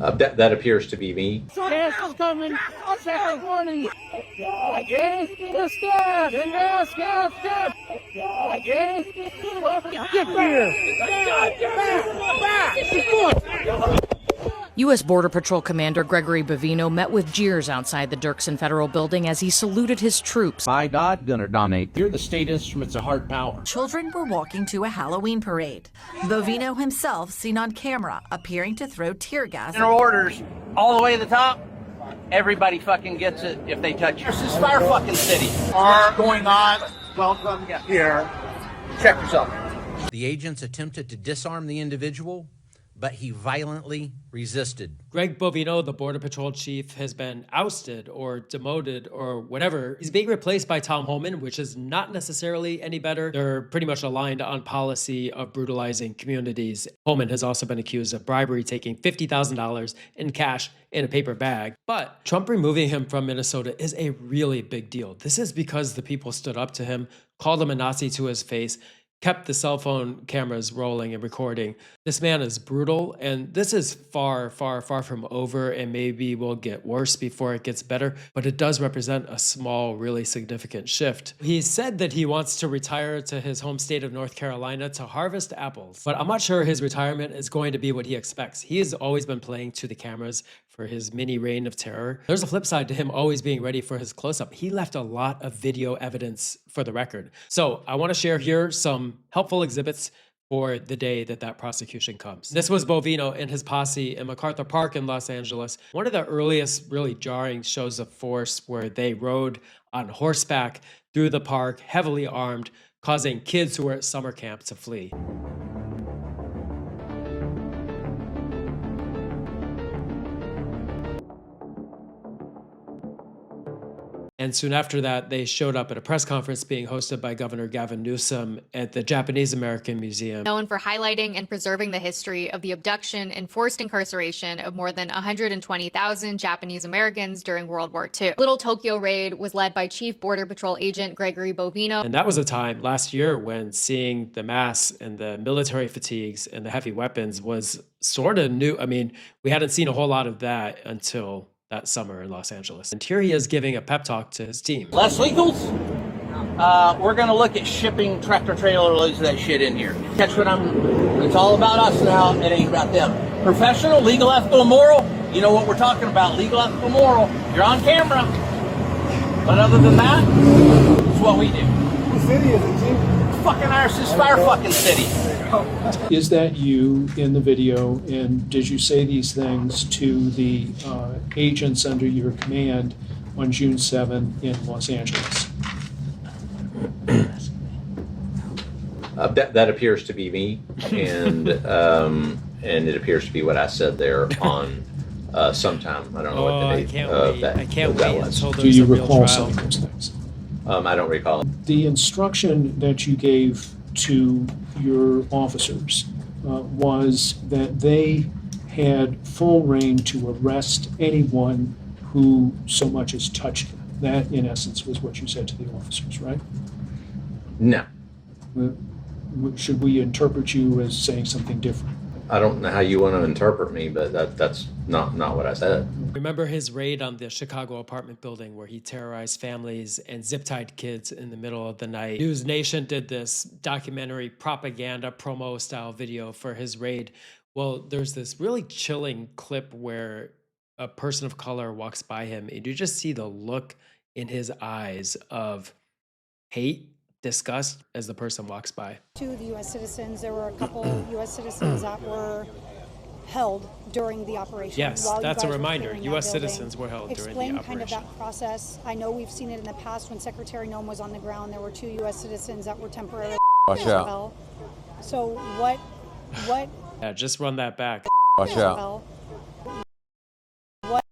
That appears to be me. Gas is coming. Second warning. Gas. Gas. Gas. Gas. Gas. Gas. Get clear. Back. U.S. Border Patrol Commander Gregory Bovino met with jeers outside the Dirksen Federal Building as he saluted his troops. By God, gonna dominate. You're the state instruments of hard power. Children were walking to a Halloween parade. Bovino himself seen on camera appearing to throw tear gas. General orders all the way to the top. Everybody fucking gets it if they touch you. This is fire fucking city. What's going on? Welcome here. Check yourself. The agents attempted to disarm the individual, but he violently resisted. Greg Bovino, the Border Patrol chief, has been ousted or demoted or whatever. He's being replaced by Tom Homan, which is not necessarily any better. They're pretty much aligned on policy of brutalizing communities. Homan has also been accused of bribery, taking $50,000 in cash in a paper bag. But Trump removing him from Minnesota is a really big deal. This is because the people stood up to him, called him a Nazi to his face, kept the cell phone cameras rolling and recording. This man is brutal, and this is far, far, far from over, and maybe will get worse before it gets better, but it does represent a small, really significant shift. He said that he wants to retire to his home state of North Carolina to harvest apples, but I'm not sure his retirement is going to be what he expects. He has always been playing to the cameras for his mini reign of terror. There's a flip side to him always being ready for his close-up. He left a lot of video evidence for the record. So I want to share here some helpful exhibits for the day that that prosecution comes. This was Bovino and his posse in MacArthur Park in Los Angeles. One of the earliest really jarring shows of force where they rode on horseback through the park, heavily armed, causing kids who were at summer camp to flee. And soon after that, they showed up at a press conference being hosted by Governor Gavin Newsom at the Japanese American Museum. Known for highlighting and preserving the history of the abduction and forced incarceration of more than 120,000 Japanese Americans during World War II. Little Tokyo raid was led by Chief Border Patrol Agent Gregory Bovino. And that was a time last year when seeing the mass and the military fatigues and the heavy weapons was sort of new. I mean, we hadn't seen a whole lot of that until that summer in Los Angeles. And here he is giving a pep talk to his team. Less legals? We're gonna look at shipping tractor trailer loads of that shit in here. Catch what it's all about us now, it ain't about them. Professional, legal, ethical, and moral, you know what we're talking about. Legal, ethical, moral. You're on camera. But other than that, it's what we do. What city is it, Chief? Fucking ours is fire fucking city. Is that you in the video, and did you say these things to the agents under your command on June 7 in Los Angeles? That appears to be me, and it appears to be what I said there on sometime. I don't know what the date of that. I can't that wait was. until Do there's you a real recall trial. saying those things? I don't recall. The instruction that you gave to your officers was that they had full reign to arrest anyone who so much as touched them. That, in essence, was what you said to the officers, right? No. Should we interpret you as saying something different? I don't know how you want to interpret me, but that's not what I said. Remember his raid on the Chicago apartment building where he terrorized families and zip-tied kids in the middle of the night? News Nation did this documentary propaganda promo-style video for his raid. Well, there's this really chilling clip where a person of color walks by him, and you just see the look in his eyes of hate, disgust as the person walks by. To the U.S. citizens, there were a couple U.S. citizens that were held during the operation. Yes, that's a reminder. U.S. citizens were held during the operation. Explain kind of that process. I know we've seen it in the past when Secretary Noem was on the ground. There were 2 U.S. citizens that were temporarily Watch out. So what? Yeah, just run that back. Watch out. What?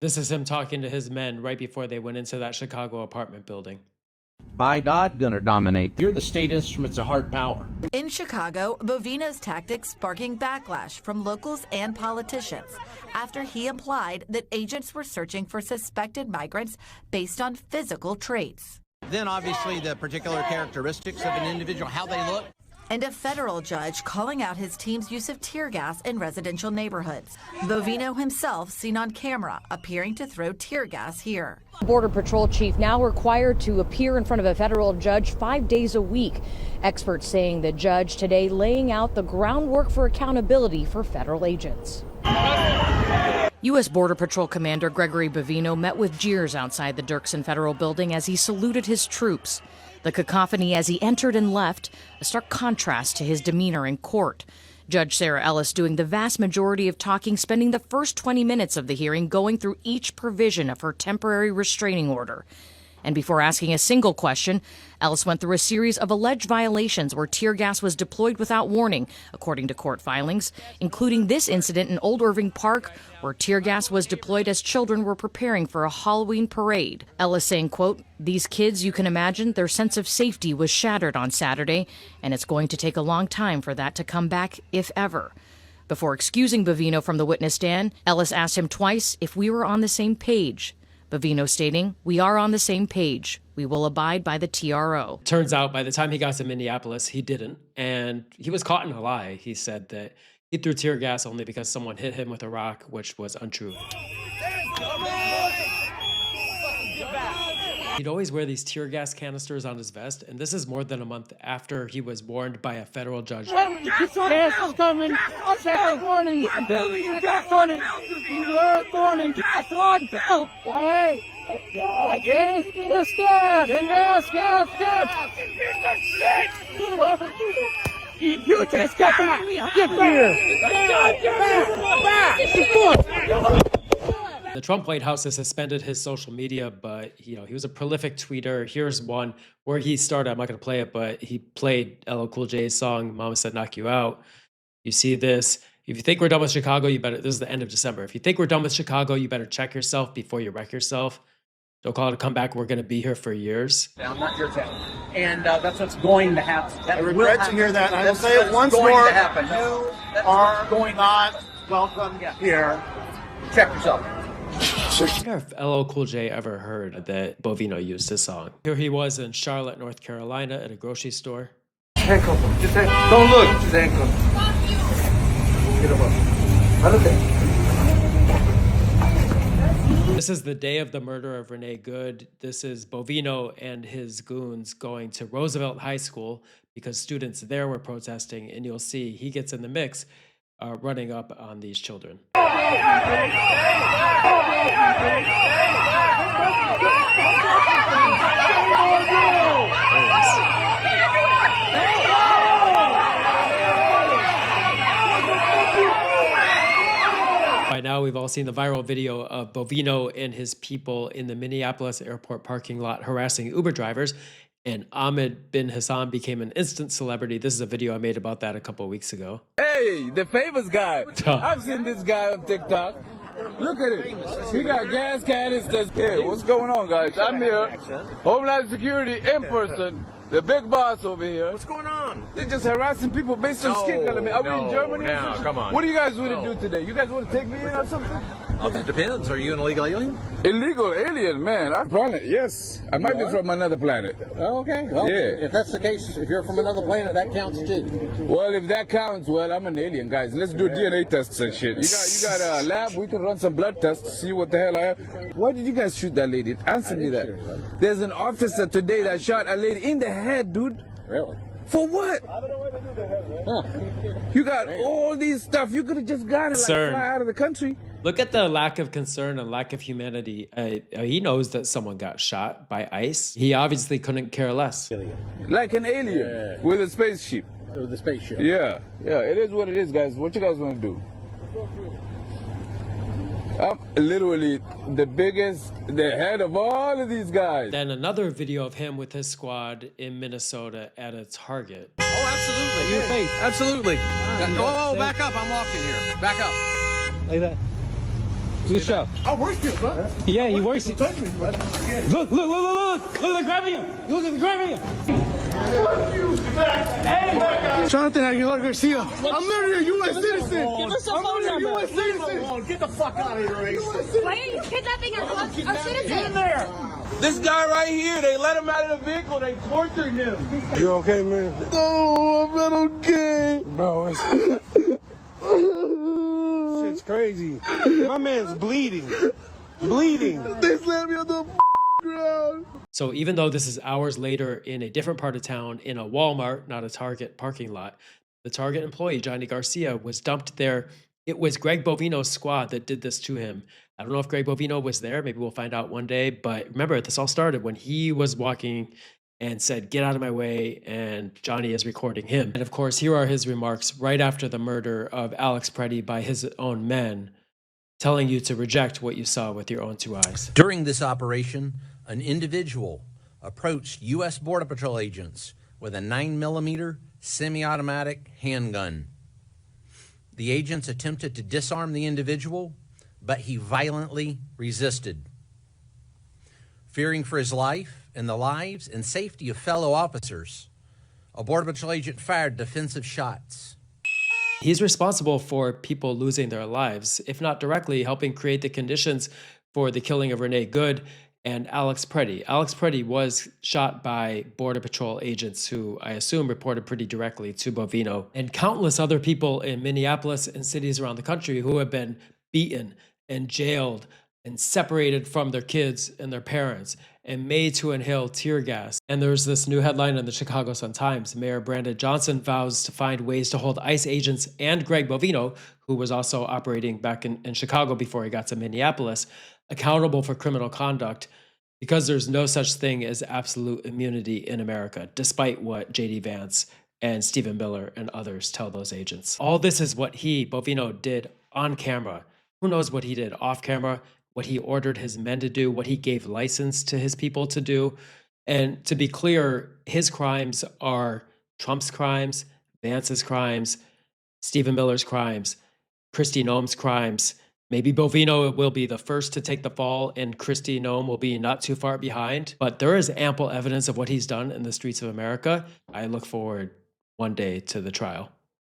This is him talking to his men right before they went into that Chicago apartment building. By God, gonna dominate. You're the state instruments of hard power. In Chicago, Bovino's tactics sparking backlash from locals and politicians after he implied that agents were searching for suspected migrants based on physical traits. Then obviously the particular characteristics of an individual, how they look. and a federal judge calling out his team's use of tear gas in residential neighborhoods. Bovino himself seen on camera appearing to throw tear gas here. Border Patrol chief now required to appear in front of a federal judge 5 days a week. Experts saying the judge today laying out the groundwork for accountability for federal agents. U.S. Border Patrol Commander Gregory Bovino met with jeers outside the Dirksen Federal Building as he saluted his troops. The cacophony as he entered and left, a stark contrast to his demeanor in court. Judge Sarah Ellis doing the vast majority of talking, spending the first 20 minutes of the hearing going through each provision of her temporary restraining order. And before asking a single question, Ellis went through a series of alleged violations where tear gas was deployed without warning, according to court filings, including this incident in Old Irving Park, where tear gas was deployed as children were preparing for a Halloween parade. Ellis saying, quote, "These kids, you can imagine, their sense of safety was shattered on Saturday, and it's going to take a long time for that to come back, if ever." Before excusing Bovino from the witness stand, Ellis asked him twice if we were on the same page. Bovino stating, "We are on the same page. We will abide by the TRO." Turns out by the time he got to Minneapolis, he didn't. And he was caught in a lie. He said that he threw tear gas only because someone hit him with a rock, which was untrue. He'd always wear these tear gas canisters on his vest, and this is more than a month after he was warned by a federal judge. Gas is coming. I'll say warning. Gas warning. Warning. Gas warning. Hey. Gas. You just get back. Get here. The Trump White House has suspended his social media, but he was a prolific tweeter. Here's one where he started. I'm not going to play it, but he played LL Cool J's song "Mama Said Knock You Out." You see this. If you think we're done with Chicago, you better. This is the end of December. If you think we're done with Chicago, you better check yourself before you wreck yourself. Don't call it a comeback. We're going to be here for years. Down, not your town. And that's what's going to happen. I regret to hear that. I will say it once more. To happen. You are going on. Welcome here. Check yourself. I wonder if LL Cool J ever heard that Bovino used his song. Here he was in Charlotte, North Carolina at a grocery store. Handcuff him. Just handcuff. Don't look. Just handcuff him. Get him up. Out of there. This is the day of the murder of Renee Good. This is Bovino and his goons going to Roosevelt High School because students there were protesting, and you'll see he gets in the mix running up on these children. By now, we've all seen the viral video of Bovino and his people in the Minneapolis airport parking lot harassing Uber drivers, and Ahmed bin Hassan became an instant celebrity. This is a video I made about that a couple of weeks ago. Hey, the famous guy. I've seen this guy on TikTok. Look at it. He got gas canisters. Hey, what's going on, guys? I'm here. Homeland Security in person. The big boss over here. What's going on? They're just harassing people based on skin color. Are we in Germany? No, come on. What do you guys want to do today? You guys want to take me in or something? It depends. Are you an illegal alien? Illegal alien, man. I'm planet. Yes. I might be from another planet. Oh, okay. Well, yeah. if that's the case, if you're from another planet, that counts too. Well, if that counts, well, I'm an alien, guys. Let's do DNA tests and shit. You got a lab? We can run some blood tests, see what the hell I have. Why did you guys shoot that lady? Answer me that. There's an officer today that shot a lady in the head, dude. Really? For what? You got all these stuff. You could have just got it, like, fly out of the country. Look at the lack of concern and lack of humanity. He knows that someone got shot by ICE. He obviously couldn't care less. Like an alien with a spaceship. With a spaceship. Yeah, it is what it is, guys. What you guys want to do? I'm literally the head of all of these guys. Then another video of him with his squad in Minnesota at a Target. Oh, absolutely. Your face. Absolutely. Oh, back up. I'm walking here. Back up. Like that. Good shot. I worked here, bro. Yeah, he works it. Touch me, bro. Look, they're grabbing him. Look, they're grabbing him. Jonathan Aguilar Garcia. I'm literally a U.S. citizen. Give us a phone number. U.S. citizen. Get the fuck out of here, racist. Why are you kidnapping our citizens? Get in there. This guy right here, they let him out of the vehicle, they tortured him. You okay, man? No, I'm not okay. Bro, shit's crazy. My man's bleeding. Bleeding. They slammed me on the ground. So even though this is hours later in a different part of town, in a Walmart, not a Target parking lot, the Target employee, Johnny Garcia, was dumped there. It was Greg Bovino's squad that did this to him. I don't know if Greg Bovino was there. Maybe we'll find out one day. But remember, this all started when he was walking and said, "Get out of my way," and Johnny is recording him. And of course, here are his remarks right after the murder of Alex Preddy by his own men, telling you to reject what you saw with your own 2 eyes. During this operation, an individual approached U.S. Border Patrol agents with a 9mm semi-automatic handgun. The agents attempted to disarm the individual, but he violently resisted. Fearing for his life and the lives and safety of fellow officers, a Border Patrol agent fired defensive shots. He's responsible for people losing their lives, if not directly helping create the conditions for the killing of Renee Good and Alex Preddy. Alex Preddy was shot by Border Patrol agents who I assume reported pretty directly to Bovino, and countless other people in Minneapolis and cities around the country who have been beaten and jailed and separated from their kids and their parents and made to inhale tear gas. And there's this new headline in the Chicago Sun-Times. Mayor Brandon Johnson vows to find ways to hold ICE agents and Greg Bovino, who was also operating back in Chicago before he got to Minneapolis, accountable for criminal conduct, because there's no such thing as absolute immunity in America, despite what J.D. Vance and Stephen Miller and others tell those agents. All this is what he, Bovino, did on camera. Who knows what he did off camera, what he ordered his men to do, what he gave license to his people to do. And to be clear, his crimes are Trump's crimes, Vance's crimes, Stephen Miller's crimes, Kristi Noem's crimes. Maybe Bovino will be the first to take the fall and Kristi Noem will be not too far behind. But there is ample evidence of what he's done in the streets of America. I look forward one day to the trial.